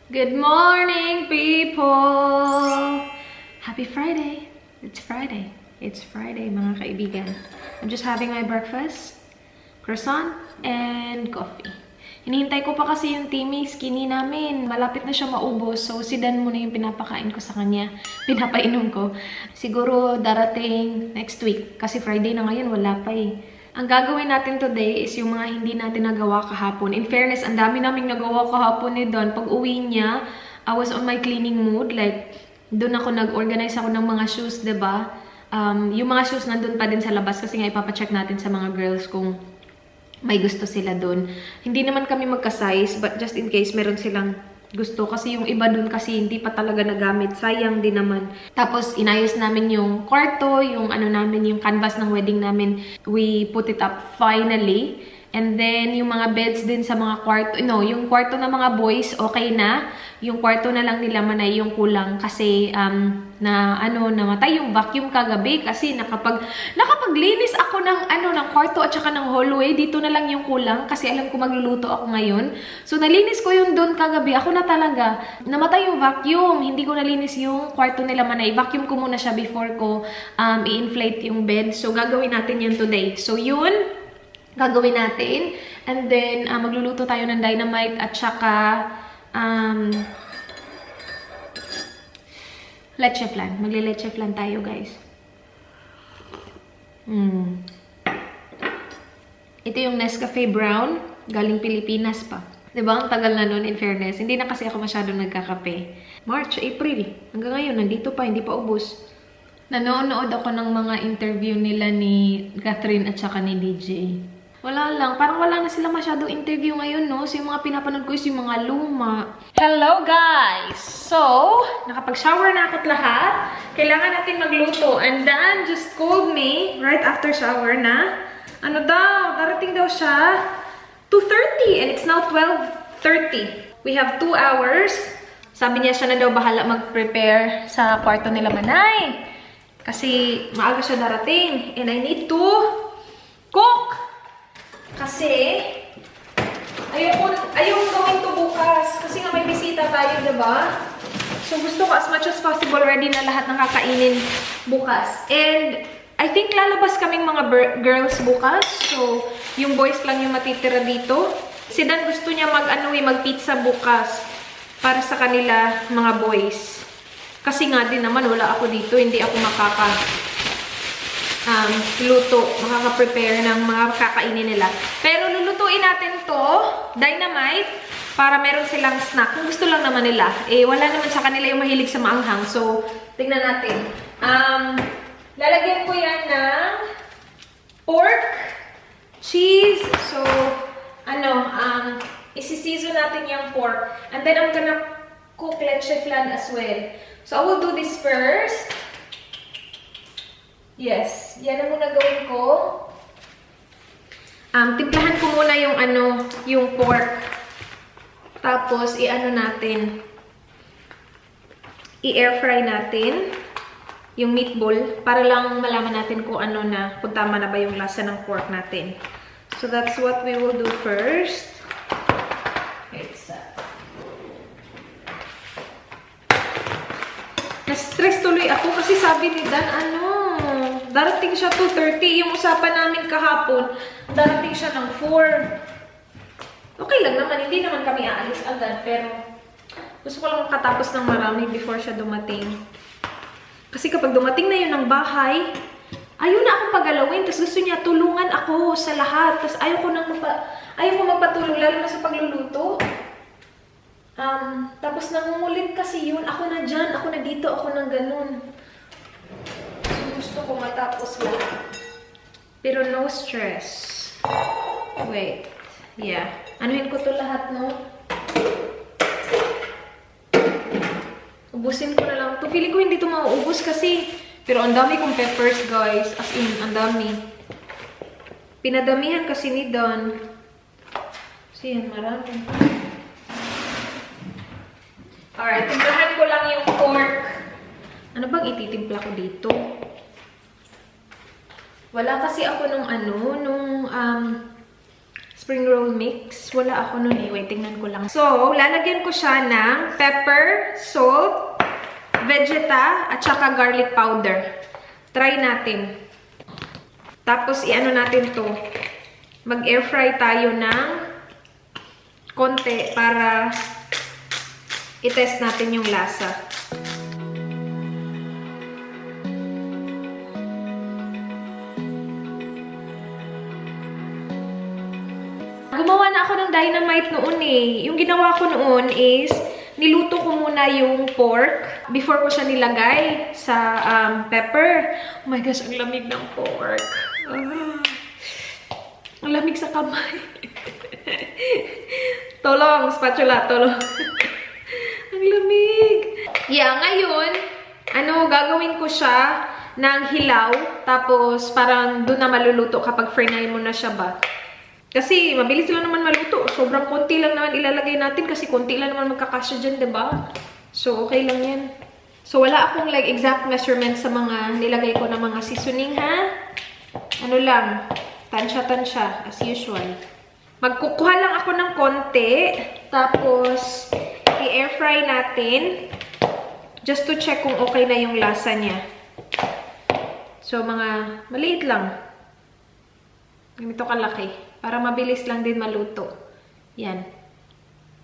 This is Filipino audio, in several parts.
Good morning, people! Happy Friday! It's Friday. It's Friday, mga kaibigan. I'm just having my breakfast, croissant, and coffee. Hinihintay ko pa kasi yung Timmy skinny namin. Malapit na siya maubos, so si Dan muna yung pinapakain ko sa kanya. Pinapainom ko. Siguro darating next week, kasi Friday na ngayon, wala pa eh. Ang gagawin natin today is yung mga hindi natin nagawa kahapon. In fairness, ang dami naming nagawa kahapon ni Don. Pag uwi niya, I was on my cleaning mood. Like, doon ako nag-organize ako ng mga shoes, diba? Yung mga shoes nandun pa din sa labas kasi nga ipapacheck natin sa mga girls kung may gusto sila doon. Hindi naman kami magka-size, but just in case meron silang gusto. Kasi yung iba dun kasi hindi pa talaga nagamit. Sayang din naman. Tapos, inayos namin yung kwarto, yung ano namin, yung canvas ng wedding namin. We put it up finally. And then, yung mga beds din sa mga kwarto. No, yung kwarto ng mga boys, okay na. Yung kwarto na lang nila Manay yung kulang. Kasi, namatay yung vacuum kagabi. Kasi nakapaglinis ako ng kwarto at saka ng hallway. Dito na lang yung kulang. Kasi alam ko magluluto ako ngayon. So, nalinis ko yung doon kagabi. Ako na talaga. Namatay yung vacuum. Hindi ko nalinis yung kwarto nila Manay. Vacuum ko muna siya before ko i-inflate yung bed. So, gagawin natin yun today. So, yun. Gagawin natin. And then, magluluto tayo ng Dynamite at saka leche flan. Magle-leche flan tayo, guys. Ito yung Nescafe Brown. Galing Pilipinas pa. Diba? Ang tagal na nun, in fairness. Hindi na kasi ako masyadong nagkakape. March, April. Hanggang ngayon, nandito pa. Hindi pa ubos. Nanonood ako ng mga interview nila ni Catherine at saka ni DJ. Wala lang. Parang wala na sila masyadong interview ngayon, no? So, yung mga pinapanood ko is yung mga luma. Hello, guys! So, nakapag-shower na ako't lahat. Kailangan natin magluto. And Dan just called me right after shower na. Ano daw? Darating daw siya 2:30 and it's now 12:30. We have 2 hours. Sabi niya siya na daw bahala mag-prepare sa kwarto nila Manay. Kasi maaga siya darating. And I need to cook! Kasi, ayoko gawin to bukas. Kasi nga may bisita tayo, diba? So, gusto ko as much as possible ready na lahat ng kakainin bukas. And, I think lalabas kaming mga girls bukas. So, yung boys lang yung matitira dito. Si Dan gusto niya mag-pizza bukas para sa kanila mga boys. Kasi nga din naman, wala ako dito. Hindi ako luto, makaka-prepare ng mga kakainin nila. Pero lulutuin natin to, Dynamite, para meron silang snack. Kung gusto lang naman nila. Eh, wala naman sa kanila yung mahilig sa maanghang. So, tingnan natin. Lalagyan ko yan ng pork, cheese. So, isi-season natin yung pork. And then, I'm gonna cook leche flan as well. So, I will do this first. Yes, yan ang muna gawin ko. Timplahan ko muna yung pork. Tapos, natin. I-air fry natin yung meatball para lang malaman natin kung kung tama na ba yung lasa ng pork natin. So, that's what we will do first. Na-stress tuloy ako kasi sabi ni Dan, darating siya 2:30. Yung usapan namin kahapon, darating siya ng 4. Okay lang naman, hindi naman kami aalis agad. Pero, gusto ko lang makatapos ng marami before siya dumating. Kasi kapag dumating na yun ng bahay, ayaw na akong pagalawin. Tapos gusto niya, tulungan ako sa lahat. Tapos ayaw ko magpatulong, lalo na sa pagluluto. Tapos nangungulit kasi yun. Ako na dyan, ako na dito, ako na ganun. Gusto ko matapos lahat. Pero no stress. Wait. Yeah. Anuhin ko to lahat, no? Ubusin ko na lang to. Feeling ko hindi to mauubos kasi. Pero ang dami kong peppers, guys. As in, ang dami. Pinadamihan kasi ni Don. Kasi yan, marami. Alright, timplahan ko lang yung pork. Ano bang ititimpla ko dito? Wala kasi ako nung spring roll mix. Wala ako nun eh. Wait, tingnan ko lang. So, lalagyan ko siya ng pepper, salt, BISITA, at saka garlic powder. Try natin. Tapos, i-ano natin to. Mag-air fry tayo ng konti para i-test natin yung lasa. Gumawa na ako ng Dynamite noon eh. Yung ginawa ko noon is, niluto ko muna yung pork before ko siya nilagay sa pepper. Oh my gosh, ang lamig ng pork. Ang lamig sa kamay. Tolong, spatula, tolong. Ang lamig. Yeah, ngayon, gagawin ko siya ng hilaw. Tapos, parang doon na maluluto kapag fry mo na siya ba. Kasi, mabilis lang naman maluto. Sobrang konti lang naman ilalagay natin kasi konti lang naman magkakasya dyan, diba? So, okay lang yan. So, wala akong like exact measurement sa mga nilagay ko na mga seasoning, ha? Ano lang, tansya-tansya, as usual. Magkukuha lang ako ng konti. Tapos, i-air fry natin. Just to check kung okay na yung lasa niya. So, mga maliit lang. Ganito kalaki. Para mabilis lang din maluto. Yan.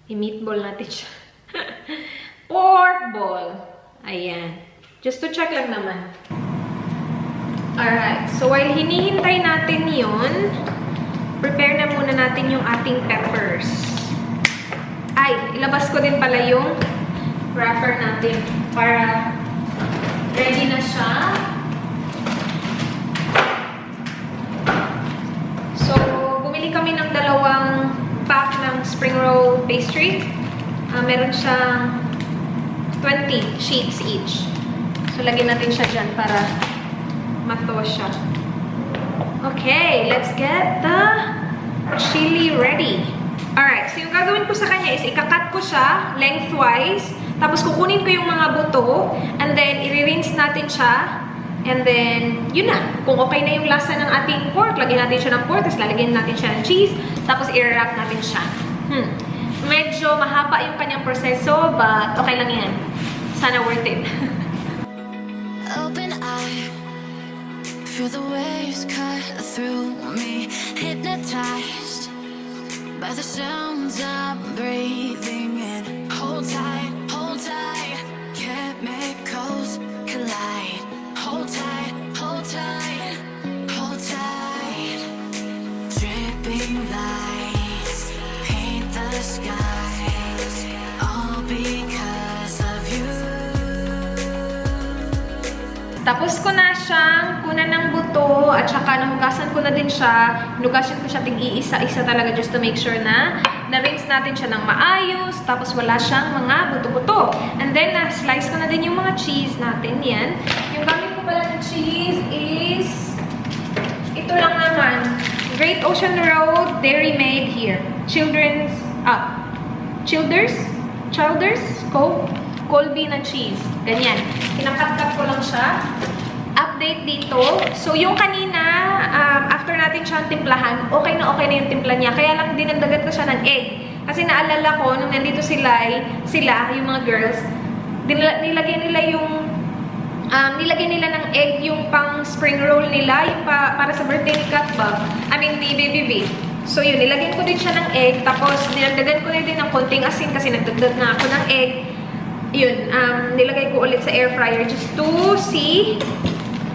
I-meatball natin siya. Pork ball. Ayan. Just to check lang naman. Alright. So, while hinihintay natin yun, prepare na muna natin yung ating peppers. Ay, ilabas ko din pala yung wrapper natin para ready na siya. So, bumili kami ng 2 pack ng spring roll pastry. Meron siyang 20 sheets each. So, lagyan natin siya dyan para mathaw siya. Okay, let's get the chili ready. Alright, so yung gagawin ko sa kanya is ikakat ko siya lengthwise. Tapos kukunin ko yung mga buto. And then, i-rinse natin siya. And then, yun na. Kung okay na yung lasa ng ating pork, lagyan natin siya ng pork. Tapos lalagyan natin siya ng cheese. Tapos i-wrap natin siya. Medyo mahaba yung kanyang proseso, but okay lang yan. Sana worth it. Open eye, feel the waves cut through me, hypnotized by the sounds I'm breathing in. Hold tight, chemicals collide. Hold tight, hold tight, hold tight. Dripping lights paint the skies, all because of you. Tapos ko na siyang kunan ng buto at saka nahugasan ko na din siya. Hinugasan ko siya tig-iisa-isa talaga just to make sure na na-rinse natin siya ng maayos. Tapos wala siyang mga buto-buto. And then, na-slice ko na din yung mga cheese natin. Yan. Yung gamit ko pala ng cheese is ito lang naman. Great Ocean Road Dairy Made here. Children's Cove. Colby na cheese. Ganyan. Kinakat-kat ko lang siya. Update dito. So, yung kanina, after natin siyang timplahan, okay na yung timpla niya. Kaya lang dinagdagan ko siya ng egg. Kasi naalala ko, nung nandito sila, yung mga girls, nilagyan nila ng egg yung pang spring roll nila, yung para sa birthday ni Kat ba? Ni Baby V. So, yun, nilagyan ko din siya ng egg. Tapos, dinagdagan ko na din ng konting asin kasi nagdagdag na ako ng egg. Yun, nilagay ko ulit sa air fryer just to see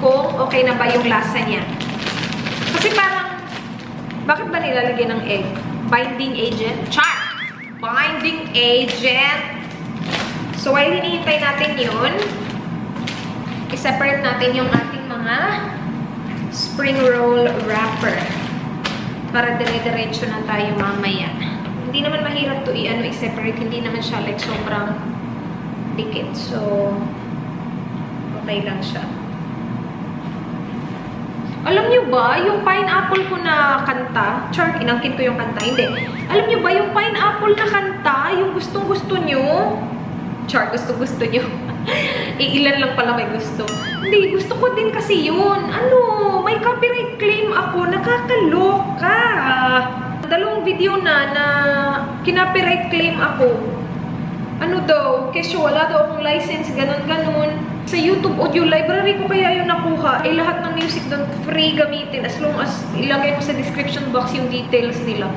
kung okay na ba yung lasa niya. Kasi parang, bakit ba nilalagyan ng egg? Binding agent? Char! Binding agent! So, while hinihintay natin yun, i-separate natin yung ating mga spring roll wrapper. Para dire-diretso na tayo mamaya. Hindi naman mahirap to i-separate. Hindi naman siya like sobrang dikit. So, okay lang siya. Alam nyo ba, yung pineapple ko na kanta, char, inangkin ko yung kanta, hindi. Alam nyo ba, yung pineapple na kanta, yung gustong-gusto nyo, char, gustong-gusto nyo. Ilan lang pala may gusto. Hindi, gusto ko din kasi yun. May copyright claim ako, nakakaloka. $2 video na kinopyright claim ako. Ano daw? Kasi wala daw akong license, ganon-ganon. Sa YouTube audio library ko kaya yung nakuha. Eh, lahat ng music doon free gamitin as long as ilagay mo sa description box yung details nila.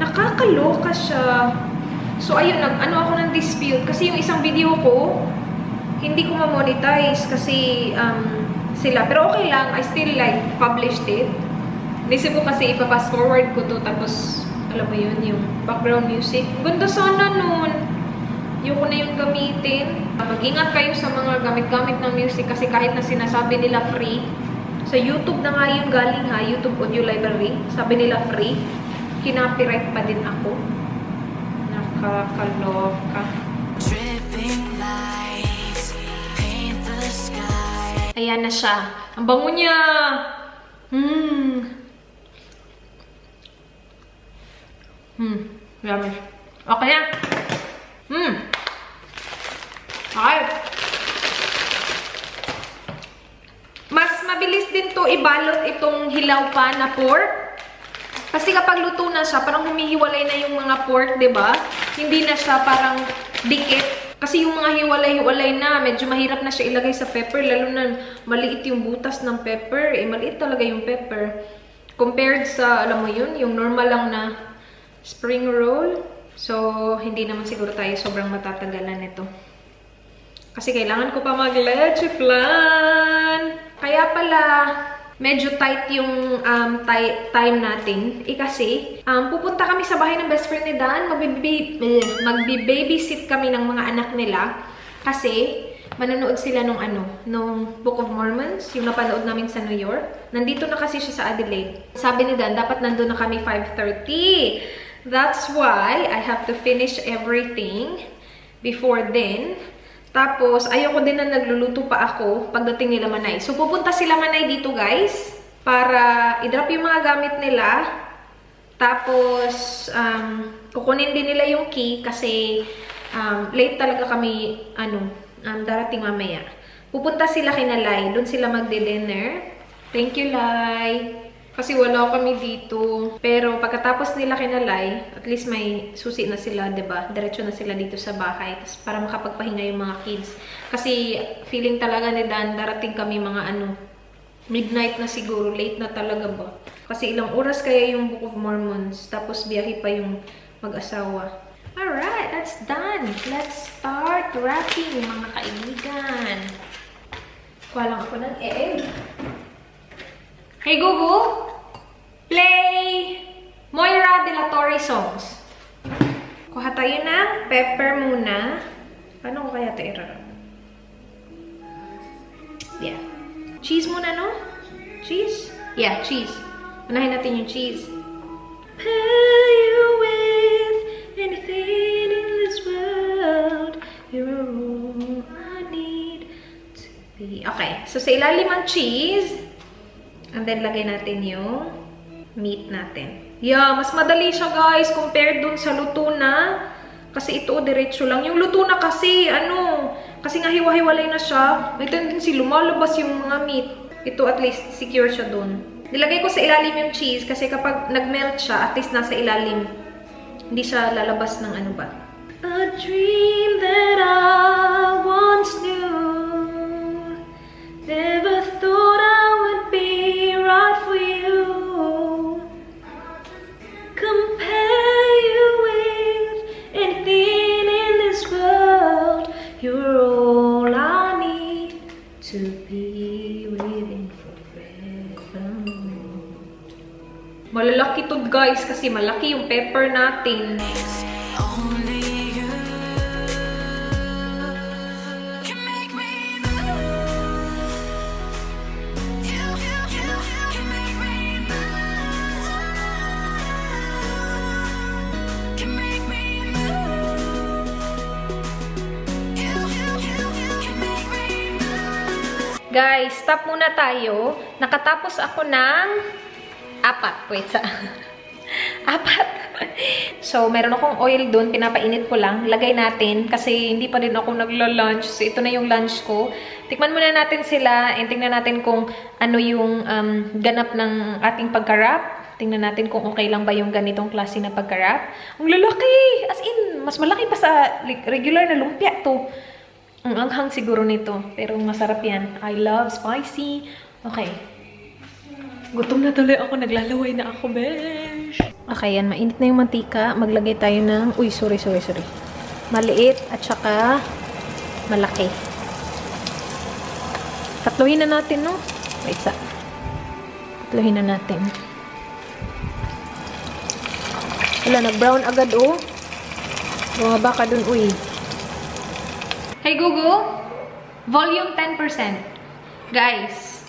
Nakakaloka siya. So, ayun, ano ako ng dispute. Kasi yung isang video ko, hindi ko ma-monetize kasi sila. Pero okay lang, I still like published it. Naisip ko kasi ipa-fast forward ko to, tapos, alam mo yun, yung background music. Ganda sana nun. Yung ko na yung gamitin. Mag-ingat kayo sa mga gamit-gamit ng music kasi kahit na sinasabi nila free, sa YouTube na nga yung galing ha, YouTube audio library, sabi nila free, kinopyright pa din ako. Nakakaloka. Ayan na siya. Ang bango niya! Yummy. Okay na. Okay. Mas mabilis din to ibalot itong hilaw pa na pork. Kasi kapag luto na siya, parang humihiwalay na yung mga pork, 'di ba? Hindi na siya parang dikit. Kasi yung mga hiwalay-hiwalay na, medyo mahirap na siya ilagay sa pepper, lalo na maliit yung butas ng pepper. Eh, maliit talaga yung pepper. Compared sa, alam mo yun, yung normal lang na spring roll. So, hindi naman siguro tayo sobrang matatagalan nito. Kasi kailangan ko pa mag-leche flan. Kaya pala, medyo tight yung time natin. Kasi, pupunta kami sa bahay ng best friend ni Dan. Magbi-babysit kami ng mga anak nila. Kasi, manonood sila nung Book of Mormons, yung napanood namin sa New York. Nandito na kasi siya sa Adelaide. Sabi ni Dan, dapat nandun na kami 5:30. That's why I have to finish everything before then. Tapos, ayoko din na nagluluto pa ako pagdating nila Manay. So, pupunta sila Manay dito, guys, para i-drop yung mga gamit nila. Tapos, kukunin din nila yung key kasi late talaga kami, darating mamaya. Pupunta sila kina Lai. Doon sila magde-dinner. Thank you, Lai. Kasi wala kami dito. Pero pagkatapos nila kinalay, at least may susi na sila, 'di ba? Diretso na sila dito sa bahay tas para makapagpahinga yung mga kids. Kasi feeling talaga ni Dan, darating kami mga midnight na siguro, late na talaga ba? Kasi ilang oras kaya yung Book of Mormons, tapos biyahe pa yung mag-asawa. Alright, that's done. Let's start wrapping, mga kaibigan. Kuha lang ako ng egg. Hey Google, play Moira de la Torre songs. Kuha tayo ng pepper muna. Paano ko kaya ito i-rap? Yeah. Cheese muna, no? Cheese? Yeah, cheese. Unahin natin yung cheese. Pay you with anything in this world. You're all I need to be. Okay, so sa ilalim ang cheese. And then, lagay natin yung meat natin. Yeah, mas madali siya, guys, compared dun sa luto na. Kasi ito, diretso lang. Yung luto na kasi, kasi nga hiwa-hiwalay na siya. May tendency, lumalabas yung mga meat. Ito, at least, secure siya dun. Nilagay ko sa ilalim yung cheese kasi kapag nag-melt siya, at least nasa ilalim. Hindi siya lalabas ng ano ba. A dream that I once knew. Never thought I would be right for you. Compare you with anything in this world. You're all I need to be within forever. Malalaki to, guys, kasi malaki yung pepper natin. Guys, stop muna tayo. Nakatapos ako ng 4. Wait, sa 4. So, meron akong oil dun. Pinapainit ko lang. Lagay natin kasi hindi pa rin ako nagla-lunch. So, ito na yung lunch ko. Tikman muna natin sila and tingnan natin kung ano yung ganap ng ating pagka-wrap. Tingnan natin kung okay lang ba yung ganitong klase na pagka-wrap. Ang lalaki! As in, mas malaki pa sa regular na lumpia to. Ang anghang siguro nito. Pero masarap yan. I love spicy. Okay. Gutom na tuloy ako. Naglalaway na ako, besh. Okay, yan. Mainit na yung mantika. Maglagay tayo ng... Uy, sorry. Maliit at saka malaki. Tatluhin na natin, no? Wait, tatluhin na natin. Wala, nag-brown agad, oh. Bumaba ka dun, uy. Hey, Google. Volume 10%. Guys,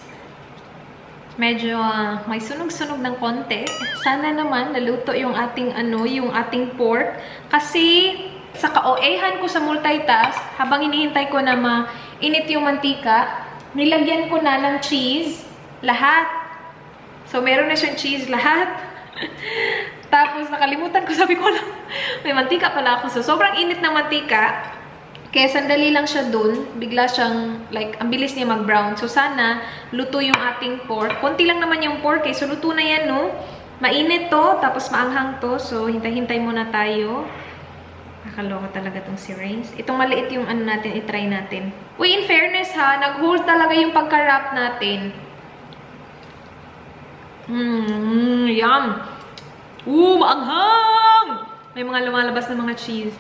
medyo may sunog-sunog ng konti. Sana naman naluto yung ating, yung ating pork. Kasi, sa ka-OA-han ko sa multitask, habang hinihintay ko na mainit yung mantika, nilagyan ko na ng cheese. Lahat. So, meron na siyang cheese lahat. Tapos, nakalimutan ko, sabi ko lang, may mantika pala ako. So, sobrang init ng mantika. Kaya sandali lang siya dun. Bigla siyang, like, ang bilis niya mag-brown. So, sana, luto yung ating pork. Konti lang naman yung pork, eh. So, luto na yan, no? Mainit to, tapos maanghang to. So, hintay-hintay muna tayo. Nakaloka talaga tong si Rains. Itong maliit yung natin, itry natin. Uy, in fairness, ha, nag-hold talaga yung pagka-wrap natin. Yum! Maanghang! May mga lumalabas na mga cheese.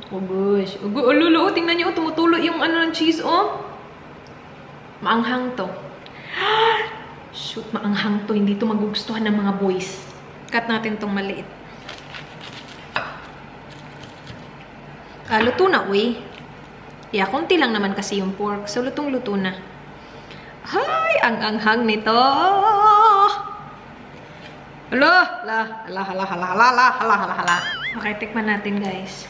Oh gosh. Oh, lolo, tingnan niyo, tumutulo yung ng cheese, oh. Maanghang to. Shoot, maanghang to. Hindi to magugustuhan ng mga boys. Cut natin tong maliit. Luto na, uy. Yeah, konti lang naman kasi yung pork. So, lutong-luto na. Hay, ang anghang nito. Hala. Okay, tikman natin, guys.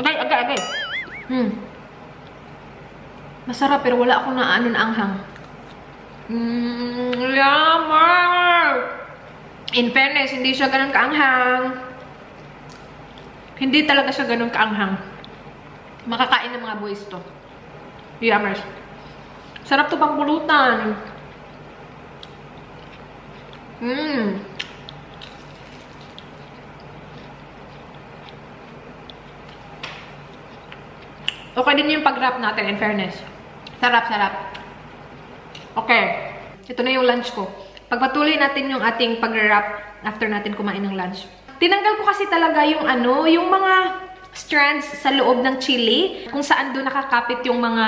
Agay. Masarap, pero wala akong na anghang. Yummer! In fairness, hindi siya ganun kaanghang. Hindi talaga siya ganun kaanghang. Makakain ng mga boys to. Yummers. Sarap to pang pulutan. Okay din yung pag-wrap natin, in fairness. Sarap. Okay. Ito na yung lunch ko. Pagpatuloy natin yung ating pag-wrap after natin kumain ng lunch. Tinanggal ko kasi talaga yung yung mga strands sa loob ng chili, kung saan doon nakakapit yung mga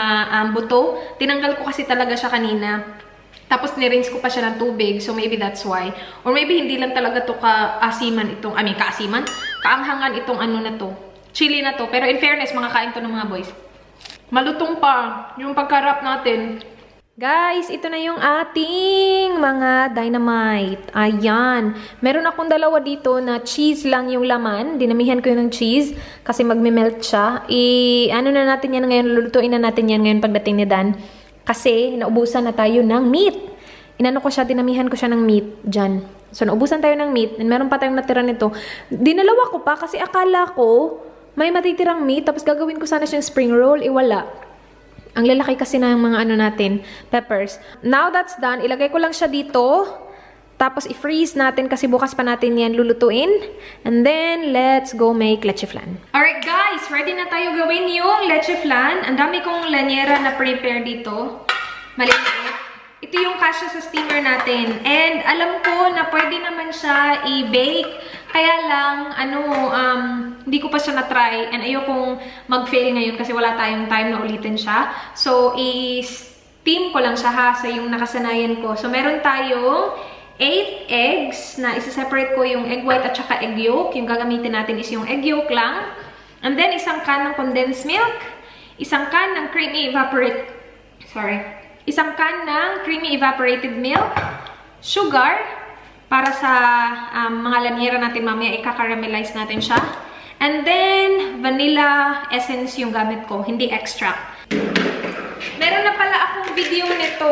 buto. Tinanggal ko kasi talaga siya kanina. Tapos nirinse ko pa siya ng tubig, so maybe that's why. Or maybe hindi lang talaga to kaasiman itong, kaanghangan itong na to. Chili na to. Pero in fairness, makakain to ng mga boys. Malutong pa yung pagka-wrap natin. Guys, ito na yung ating mga dynamite. Ayan. Meron akong dalawa dito na cheese lang yung laman. Dinamihan ko yun ng cheese kasi magme-melt siya. Na natin yan ngayon. Lulutuin na natin yan ngayon pagdating ni Dan. Kasi naubusan na tayo ng meat. Dinamihan ko siya ng meat dyan. So, naubusan tayo ng meat. And meron pa tayong natira nito. Dinalawa ko pa kasi akala ko may matitirang meat. Tapos gagawin ko sana siyang spring roll. Wala. Ang lalaki kasi ng mga natin, peppers. Now that's done, ilagay ko lang siya dito. Tapos i-freeze natin kasi bukas pa natin yan lulutuin. And then, let's go make leche flan. Alright guys, ready na tayo gawin yung leche flan. Ang dami kong lanyera na prepare dito. Maliit. Ito yung kasya sa steamer natin. And alam ko na pwede naman siya i-bake. Kaya lang, hindi ko pa siya na-try. And ayokong mag-fail ngayon kasi wala tayong time na ulitin siya. So, i-steam ko lang siya ha sa yung nakasanayan ko. So, meron tayong 8 eggs na isa-separate ko yung egg white at saka egg yolk. Yung gagamitin natin is yung egg yolk lang. And then, isang can ng condensed milk. Isang can ng isang can ng creamy evaporated milk. Sugar. Para sa mga lanyera natin mamaya, ika-caramelize natin siya. And then, vanilla essence yung gamit ko, hindi extract. Meron na pala akong video nito.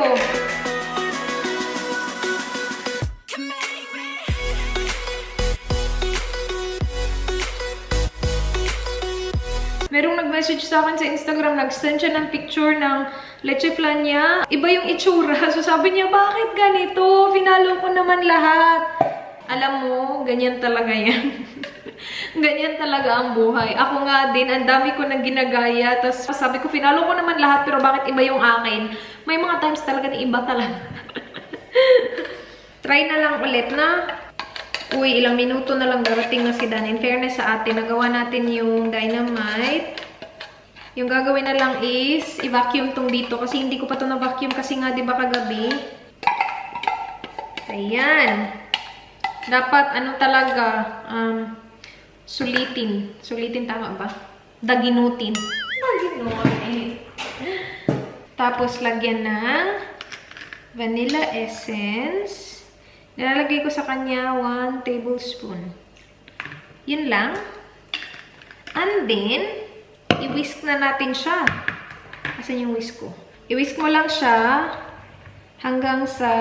Merong nag-message sa akin sa Instagram, nag-send siya ng picture ng leche flan niya. Iba yung itsura. So sabi niya, bakit ganito? Finalo ko naman lahat. Alam mo, ganyan talaga yan. Ganyan talaga ang buhay. Ako nga din, ang dami ko nang ginagaya. Tapos sabi ko, finalo ko naman lahat, pero bakit iba yung akin? May mga times talaga na iba talaga. Try na lang ulit na. Uy, ilang minuto na lang darating na si Dan. In fairness sa atin, nagawa natin yung dynamite. Yung gagawin na lang is, i-vacuum tong dito. Kasi hindi ko pa to na-vacuum kasi nga, di ba kagabi? Ayan. Dapat, ano talaga, sulitin. Sulitin, tama ba? Daginutin. Daginutin. Tapos, lagyan ng vanilla essence. Nilalagay ko sa kanya 1 tablespoon. Yun lang. And then, i-whisk na natin siya. Asan yung whisk ko? I-whisk mo lang siya hanggang sa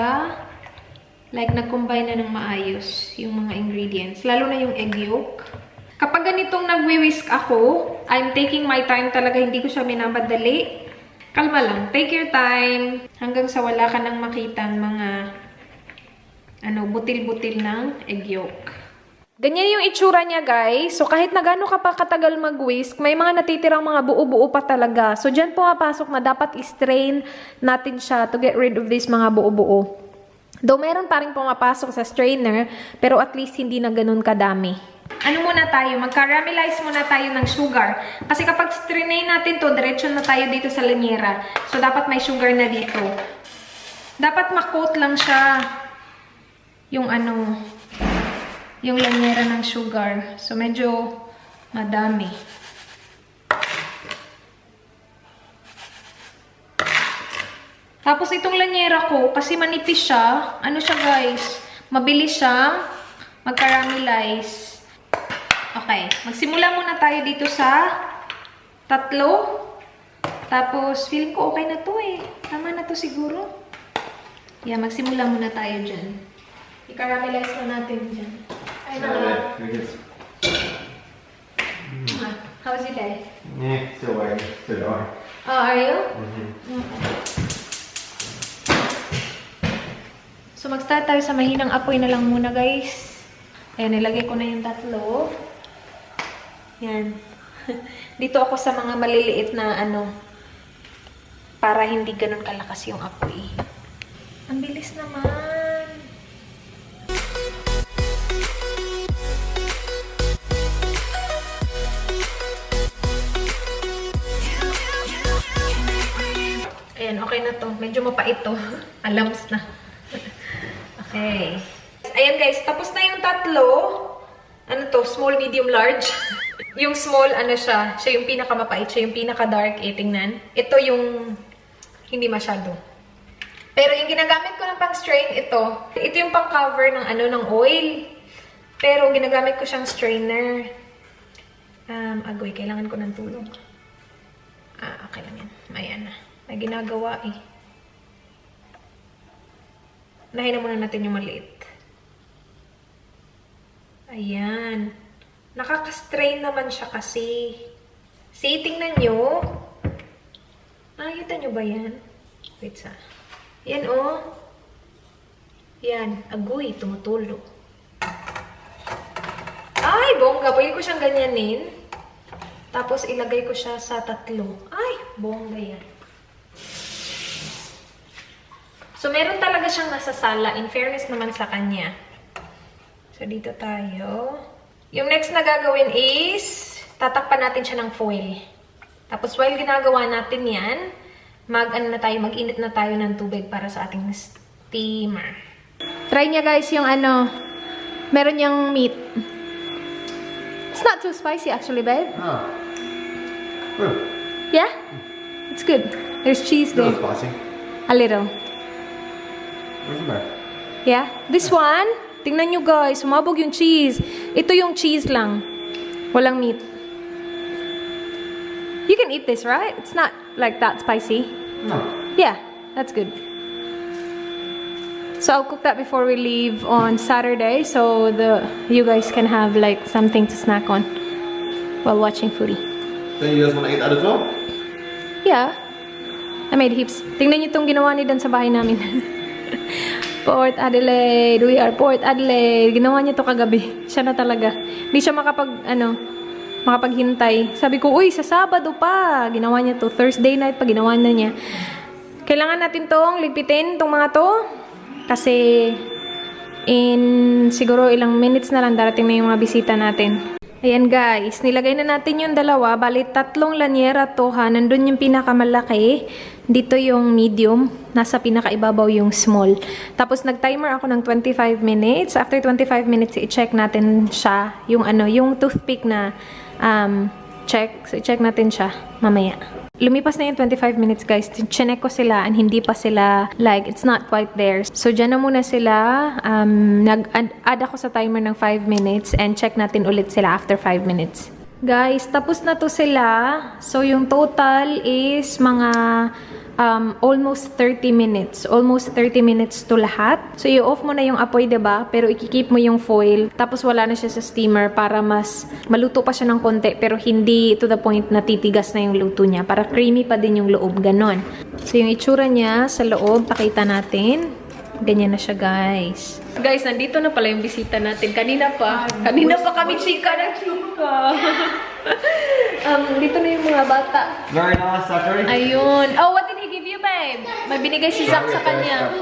like nag-combine na ng maayos yung mga ingredients. Lalo na yung egg yolk. Kapag ganitong nagwi-whisk ako, I'm taking my time talaga. Hindi ko siya minabadali. Kalma lang. Take your time. Hanggang sa wala ka nang makitang mga butil-butil ng egg yolk. Ganyan yung itsura niya, guys. So, kahit na gano'n ka pa katagal mag-whisk, may mga natitirang mga buo-buo pa talaga. So, dyan pumapasok na dapat i-strain natin siya to get rid of this mga buo-buo. Though meron pa rin pumapasok sa strainer, pero at least hindi na ganun kadami. Ano muna tayo? Mag-caramelize muna tayo ng sugar. Kasi kapag strain natin to, diretso na tayo dito sa lanyera. So, dapat may sugar na dito. Dapat ma-coat lang siya yung yung lanyera ng sugar. So, medyo madami. Tapos itong lanyera ko, kasi manipis siya, ano siya guys, mabilis siyang mag-caramelize. Okay, magsimula muna tayo dito sa 3. Tapos, feeling ko okay na to eh. Tama na to siguro. Yeah, magsimula muna tayo dyan. I-caramelize na natin dyan. Ay, how's it like? Yeah, still waiting. Still going. Oh, are you? Mm-hmm. So, mag-start tayo sa mahinang apoy na lang muna, guys. Ayan, nilagay ko na yung 3. Yan. Dito ako sa mga maliliit na para hindi ganun kalakas yung apoy. Ang bilis naman. Ayan, okay na to. Medyo mapait to. Alams na. Okay. Ayan guys, tapos na yung 3. Ano to? Small, medium, large. Yung small, siya yung pinakamapait. Siya yung pinaka-dark. Tingnan. Ito yung hindi masyado. Pero yung ginagamit ko ng pang-strain, ito yung pang-cover ng ng oil. Pero ginagamit ko siyang strainer. Agoy, kailangan ko ng tulong. Okay lang yan. Ayan na. May ginagawa eh. Unahin na muna natin yung maliit. Ayan. Nakaka-strain naman siya kasi. See, tingnan nyo. Nakikita nyo ba yan? Wait sa. Yan oh. Yan. Agoy, tumutulo. Ay, bongga. Pwede ko siyang ganyanin. Tapos ilagay ko siya sa 3. Ay, bongga yan. So, meron talaga siyang nasasala. In fairness naman sa kanya. So, dito tayo. Yung next na gagawin is, tatakpan natin siya ng foil. Tapos, while ginagawa natin yan, mag-init na tayo ng tubig para sa ating steamer. Try niya guys yung meron niyang meat. It's not too spicy actually, babe. Oh. Good. Yeah? It's good. There's cheese there. A little spicy. A little. Where's the milk? Yeah? This one, tingnan nyo guys, sumabog yung cheese. Ito yung cheese lang. Walang meat. You can eat this, right? It's not like that spicy. No. Yeah, that's good. So I'll cook that before we leave on Saturday, so you guys can have like something to snack on while watching footy. Then you guys want to eat that as well? Yeah. I made heaps. Tingnan niyo itong ginawa ni Dan sa bahay namin. Port Adelaide. We are Port Adelaide. Ginawa niya to kagabi. Siya na talaga. Hindi siya makapaghintay. Sabi ko, uy, sa Sabado pa. Ginawa niya to. Thursday night pa ginawa na niya. Kailangan natin tong ligpitin, tong mga to. Kasi in siguro ilang minutes na lang darating na yung mga bisita natin. Ayan guys, nilagay na natin yung dalawa. Bali, 3 lanyera to ha. Nandun yung pinakamalaki. Dito yung medium. Nasa pinakaibabaw yung small. Tapos nag-timer ako ng 25 minutes. After 25 minutes, i-check natin siya. Yung yung toothpick na check. So, i-check natin siya mamaya. Lumipas na yung 25 minutes guys. Chinek ko sila and hindi pa sila, like, it's not quite there. So, dyan na muna sila. Nag-add ako sa timer ng 5 minutes and check natin ulit sila after 5 minutes. Guys, tapos na to sila. So, yung total is mga almost 30 minutes. Almost 30 minutes to lahat. So, i-off mo na yung apoy, diba? Pero ikikip mo yung foil. Tapos, wala na siya sa steamer para mas maluto pa siya ng konti. Pero hindi to the point na titigas na yung luto niya. Para creamy pa din yung loob. Ganon. So, yung itsura niya sa loob, pakita natin. Ganyan na siya, guys. Guys, nandito na pala yung bisita natin. Kanina pa kami chika ng chika. Dito na yung mga bata. Very nice, Zachary. Ayun. Oh, what did he give you, babe? May binigay si Zach sa kanya.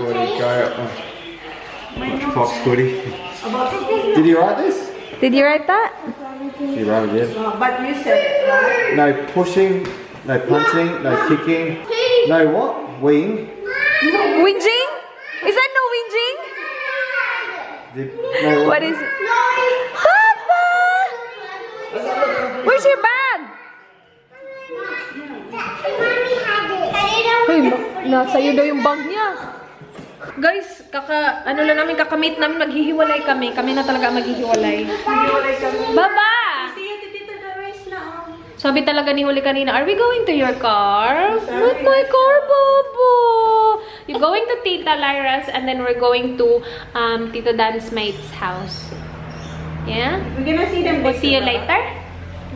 Fox goodie. Did you write this? Did you write that? You wrote it, yeah. But you said it, right? No pushing, no punching, no kicking. No what? Wing. Whinging? Is that no whinging? No What is it? Papa! Where's your bag? Hey, nasa iyo daw yung bag niya. Guys, kakamit namin, maghihiwalay kami. Kami na talaga maghihiwalay. Baba! Sabi talaga ni Huli kanina, are we going to your car? Not my car, Bobo! You're going to Tita Lyra's and then we're going to Tito Dan's mate's house. Yeah? We're gonna see them. We'll see you later.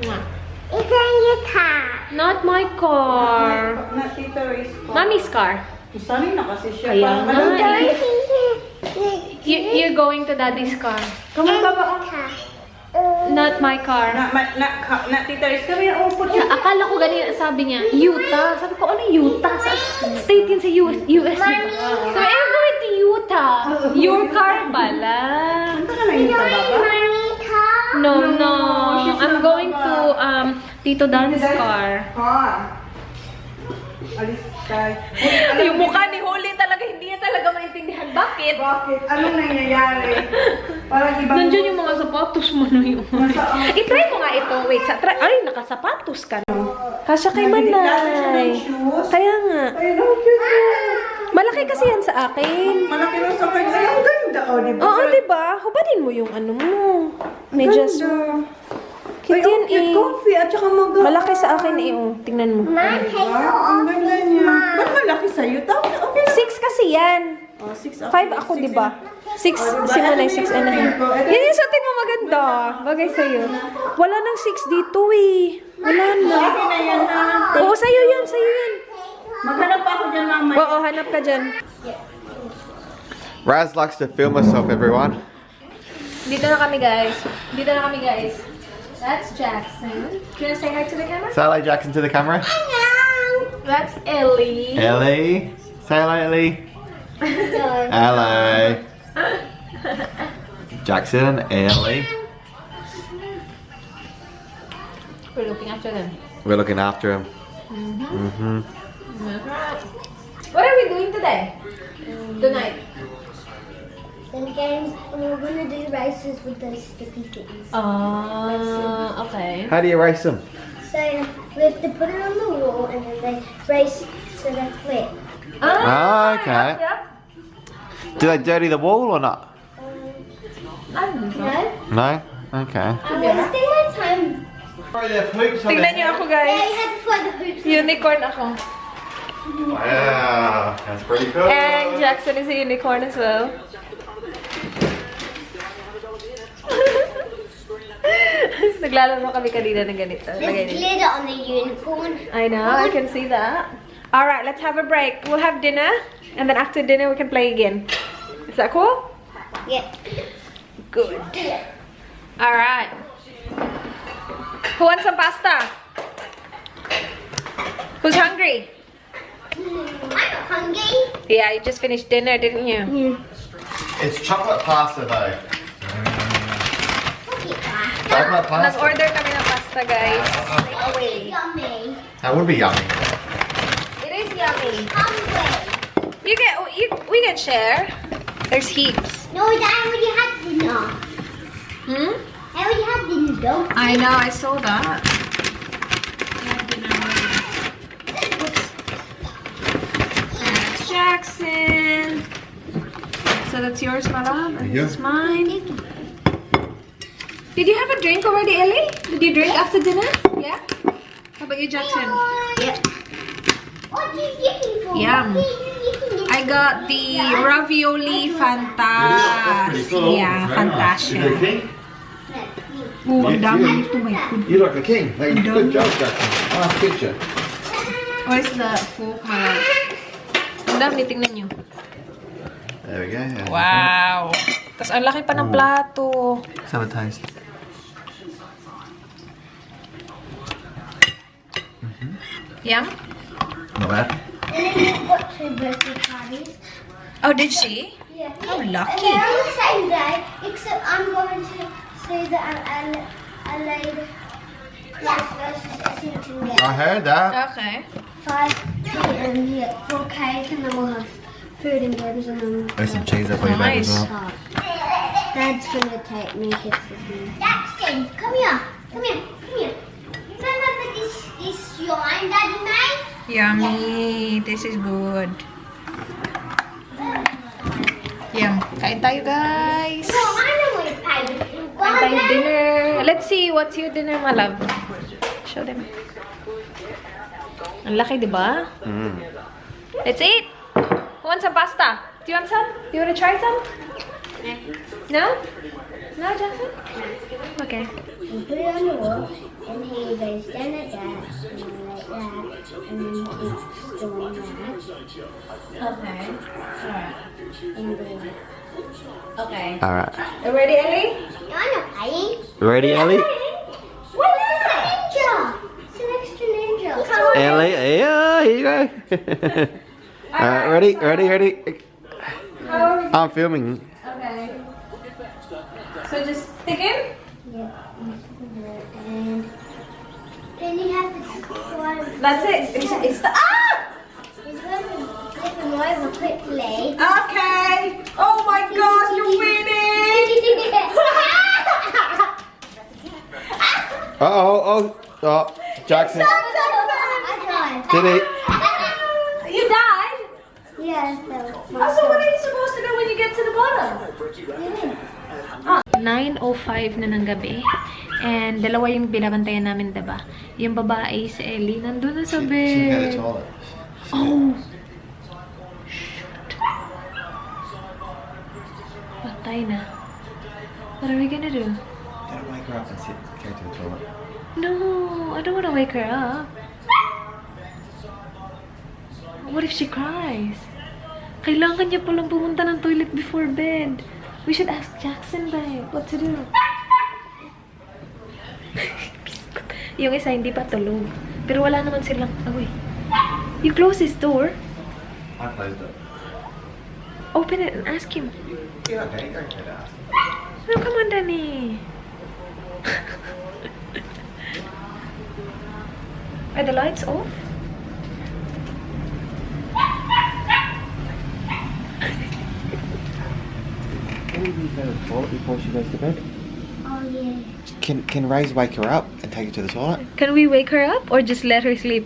Mwah. It's in your car. Not my car. Not Tita Ray's car. Mommy's car. Sanay na kasi siya. Kaya Parang nga malungkot. eh. You're going to Daddy's car. Come on, Baba. Not my car. Not Tita Ray's car. Kaya upo Yeah, akala ko ganyan sabi niya, Utah. Sabi ko, ano Utah? State yun sa US. So, I'm going to Utah. Your car pala. Punta ka na yun sa Baba? No. I'm going to Tito Dan's car. Alis tayo. Yung mukha ni Holly talaga, hindi niya talaga maintindihan. Bakit? Bakit? Anong nangyayari? Parang ibang... Nandiyan yung mga sapatos mo na yun. I-try mo nga ito. Wait, ay, nakasapatos ka. Kasya kay Manay. Kaya nga. Ay, no, cute. Malaki kasi yan sa akin. Malaki na sa akin. Ay, ang ganda. O, diba? Oo, diba? Hubadin mo yung ano mo. Medyas. Cute Ay, yan cute eh. coffee. At saka maganda. Malaki sa akin eh. Oh. Tingnan mo. Ang ganda niya. Ba't malaki sa'yo? Okay. 6 kasi yan. Oh, 6 5 ako, diba? 6, si Manay, 6 and a half. Yan yung suotin mo maganda. Bagay sa'yo. Wala nang 6 dito eh. Wala na. Okay na yan na. Oo, sa'yo yan, sa'yo yan. Maghanap pa ako dyan, mama. Oo, hanap ka dyan. Raz likes to film herself, everyone. Dito na kami, guys. That's Jackson. Do you want to say hi to the camera? Say hello, Jackson, to the camera. That's Ellie. Ellie. Say hello, Ellie. Hello. Jackson and Ellie. We're looking after them. We're looking after him. What are we doing today? Tonight. Then again, we're gonna do races with those sticky things. Okay. How do you race them? So we have to put it on the wall and then they race so they flip. Oh, okay. Yep. Do they dirty the wall or not? No? No? Okay. Wasting my time. Tingnan niyo ako, Yeah, guys. you had to fly the hoops. Unicorn ako. Wow, that's pretty cool. And Jackson is a unicorn as well. Naglalaro kami kanina ng ganito. There's glitter on the unicorn. I know, I can see that. Alright, let's have a break. We'll have dinner, and then after dinner we can play again. Is that cool? Yeah. Good. Alright. Who wants some pasta? Who's hungry? I'm not hungry. Yeah, you just finished dinner, didn't you? Yeah. It's chocolate pasta though. Look at that. Chocolate pasta. Nag-order kami ng pasta, guys. It's Away. yummy. That would be yummy. It is yummy. Hungry. We can share. There's heaps. No, I already had dinner. Hmm? I already had dinner though. I know, I saw that. That's Jackson. So that's yours, my love, and Yeah. this is mine. Did you have a drink already, Ellie? Did you drink after dinner? Yeah? How about you, Jackson? Yeah. What are you getting for? Yum. What are you getting? I got the ravioli fantastic. Yeah, fantastic. Oh, ang dami nito, my goodness. You like the king. Like, good job, Jackson. Nice picture. Where's the fork, my love? Ang dami, tingnan nyo. There we go. Wow! Tapos ang laki pa ng plato. Let's have a taste. Yum? Not bad. Lily's got 2 birthday parties. Oh, did she? Yeah. Oh, And lucky. they're on the same day, except I'm going to see the Adelaide class versus Essington game. I heard that. Okay. 5 p.m. here for cake, and then we'll have food and games, and then There's some cheese up for you, babe, as Nice. well. Dad's gonna take me kids with me. Jackson, come here. Come here. Come here. Remember this yarn Daddy made? Yummy! This is good. Yum. Kain tayo, guys. No, I know what it's paid. Kain tayo dinner. Let's see, what's your dinner, my love? Show them. Ang laki, di ba? Let's eat! Who wants some pasta? Do you want some? Do you want to try some? No? No, Jackson? Okay. You put it on the wall, and here you go stand like that, and then like that, and then it's still on that, Okay. Alright. and go like that. Okay. Alright. You ready, Ellie? No, I'm not playing. Ready, Ellie? What is a ninja? It's an extra ninja. Ellie, yeah, here you go. Alright, ready? I'm filming. Okay. So just stick in? Yeah. And then you have to climb. That's it. It's the He's going to flip him over quickly. Okay. Oh my gosh, you're winning. Oh, Jackson. I Did he? You died? died. Yeah, so. Oh, so what are you supposed to do when you get to the bottom? 9:05 na ng gabi. And dalawa yung binabantayan namin, diba? Yung babae, si Ellie, nandun na sa bed. Oh! Shoot. Patay na. What are we gonna do? Don't wake her up and go to the toilet. No, I don't want to wake her up. What if she cries? Kailangan niya palang pumunta ng toilet before bed. We should ask Jackson, babe, what to do. Yung isa hindi pa tulog. Pero wala naman silang... Oh, wait. You close his door. I closed it. Open it and ask him. Yeah, okay, go ahead and ask. No, come on, Danny. Are the lights off? Can we go to the toilet before she goes to bed? Oh, yeah. Can Ray's wake her up and take her to the toilet? Can we wake her up or just let her sleep?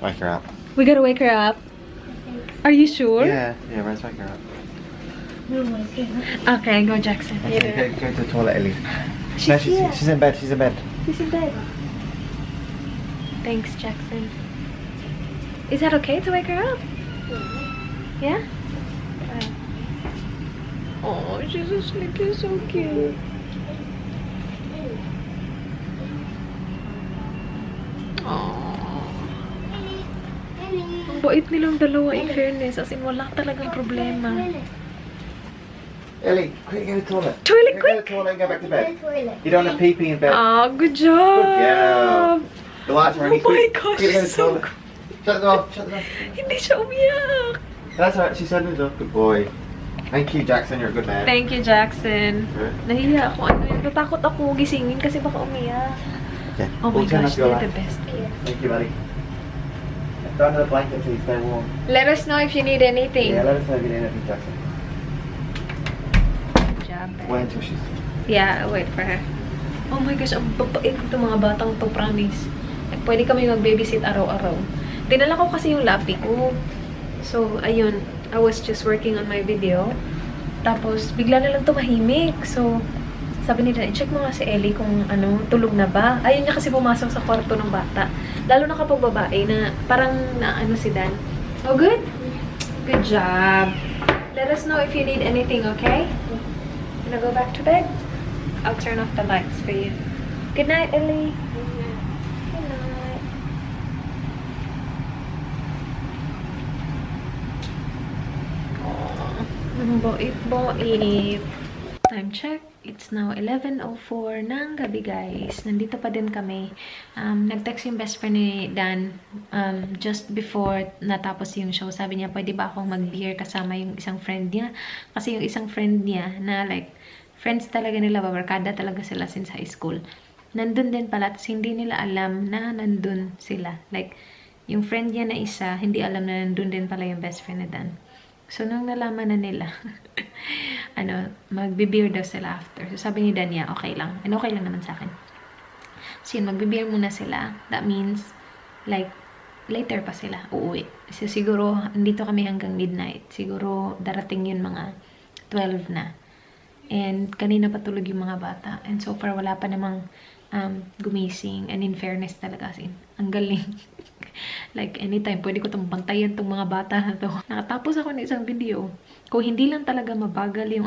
Wake her up. We gotta wake her up. Are you sure? Yeah, Ray's wake her up. Okay, go Jackson. Okay, go to the toilet, Ellie. She's here. She's in bed. She's in bed. She's in bed. Thanks, Jackson. Is that okay to wake her up? Yeah? Oh, she's asleep. You're so cute. Aww. Ang bait nilang dalawa, in fairness. As in, wala talagang problema. Ellie, quick, go to the toilet. Toilet, Go to the quick! toilet and go back to Go to bed. the toilet. You don't have pee-pee in bed. Ah, good job! Good girl. The lights are Oh only my quick. gosh, Quick, go to the she's so toilet. Shut the door, shut the door. Hindi siya umiyak. That's alright, she said it was a good boy. Thank you, Jackson, you're a good man. Thank you, Jackson. Right. Nahiya ako. Ano yun? Natakot ako gisingin kasi baka umiyak. Okay. Oh my We'll turn gosh, up your they're the light. best kid. Thank you, buddy. Throw under the blanket so you stay warm. Let us know if you need anything. Yeah, let us know if you need anything, Jackson. Good job, babe. Wait until she's... Yeah, I'll wait for her. Oh my gosh, ang babait ito mga batang to, promise. Like, pwede kami mag-babysit araw-araw. Dinala ko kasi yung lapi ko. So, ayun. I was just working on my video. Tapos, bigla na lang tumahimik. So, sabi nila, i-check mo nga si Ellie kung ano, tulog na ba. Ayun niya kasi pumasok sa kwarto ng bata. Lalo na kapag babae na parang na ano si Dan. Oh, good? Good job. Let us know if you need anything, okay? Gonna go back to bed? I'll turn off the lights for you. Good night, Ellie. Good night. Ang bait-bait. Time check. It's now 11:04 ng gabi, guys. Nandito pa din kami. Nag-text yung best friend ni Dan just before natapos yung show. Sabi niya, pwede ba akong mag-beer kasama yung isang friend niya? Kasi yung isang friend niya na like, friends talaga nila, babarkada talaga sila since high school. Nandun din pala, tapos hindi nila alam na nandun sila. Like, yung friend niya na isa, hindi alam na nandun din pala yung best friend ni Dan. So, nung nalaman na nila, magbe-beer daw sila after. So, sabi ni Dania, okay lang. And okay lang naman sa akin. So, yun, magbe-beer muna sila. That means, like, later pa sila uuwi. So, siguro, andito kami hanggang midnight. Siguro, darating yun mga 12 na. And, kanina patulog yung mga bata. And so far, wala pa namang gumising. And in fairness talaga, ang galing. Like, anytime, pwede ko itong bantayan itong mga bata na to. Nakatapos ako ng isang video. Kung hindi lang talaga mabagal yung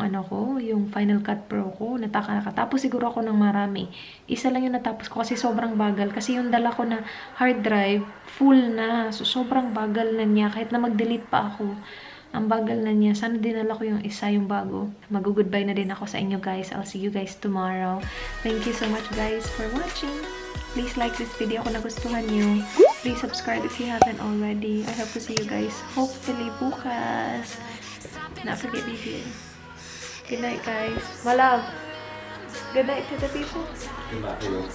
yung Final Cut Pro ko, nakatapos siguro ako ng marami. Isa lang yung natapos ko kasi sobrang bagal. Kasi yung dala ko na hard drive, full na. So, sobrang bagal na niya. Kahit na mag-delete pa ako, ang bagal na niya. Sana dinala ko yung isa, yung bago. Mag-goodbye na din ako sa inyo, guys. I'll see you guys tomorrow. Thank you so much, guys, for watching. Please like this video kung nagustuhan nyo. Please subscribe if you haven't already. I hope to see you guys hopefully bukas. Not forget to be here. Good night, guys. My love. Good night to the people. Good night, people.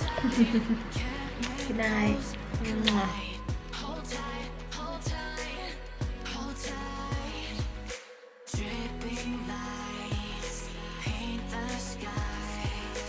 Good night. Mwah.